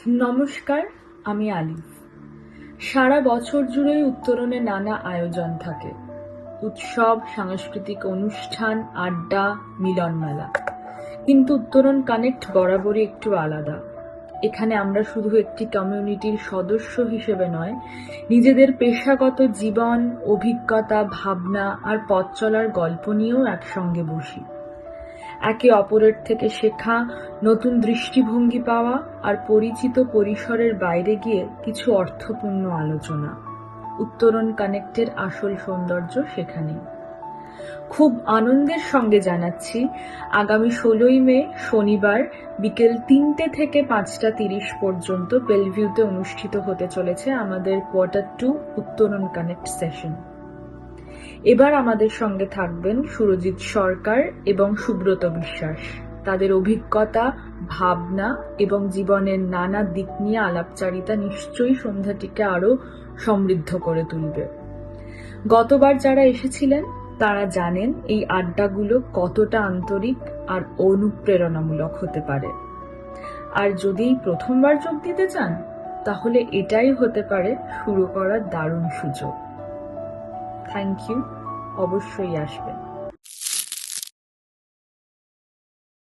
নমস্কার, আমি আলিফ। সারা বছর জুড়েই উত্তরণে নানা আয়োজন থাকে। উৎসব, সাংস্কৃতিক অনুষ্ঠান, আড্ডা, মিলন মেলা। কিন্তু উত্তরণ কানেক্ট বরাবরই একটু আলাদা। এখানে আমরা শুধু একটি কমিউনিটির সদস্য হিসেবে নয়, নিজেদের পেশাগত জীবন, অভিজ্ঞতা, ভাবনা আর পথ চলার গল্প নিয়েও একসঙ্গে বসি। একে অপরের থেকে শেখা, নতুন দৃষ্টিভঙ্গি পাওয়া আর পরিচিত পরিসরের বাইরে গিয়ে কিছু অর্থপূর্ণ আলোচনা। উত্তরণ কানেক্টের আসল সৌন্দর্য সেখানেই। খুব আনন্দের সঙ্গে জানাচ্ছি, আগামী 16ই মে শনিবার বিকেল 3টে থেকে 5টা 30 পর্যন্ত বেলভিউতে অনুষ্ঠিত হতে চলেছে আমাদের Q2 উত্তরণ কানেক্ট সেশন। এবার আমাদের সঙ্গে থাকবেন সুরজিৎ সরকার এবং সুব্রত বিশ্বাস। তাদের অভিজ্ঞতা, ভাবনা এবং জীবনের নানা দিক নিয়ে আলাপচারিতা নিশ্চয়ই সন্ধ্যাটিকে আরো সমৃদ্ধ করে তুলবে। গতবার যারা এসেছিলেন তারা জানেন এই আড্ডাগুলো কতটা আন্তরিক আর অনুপ্রেরণামূলক হতে পারে। আর যদি প্রথমবার যোগ দিতে চান, তাহলে এটাই হতে পারে শুরু করার দারুণ সুযোগ। থ্যাংক ইউ, অবশ্যই আসবেন।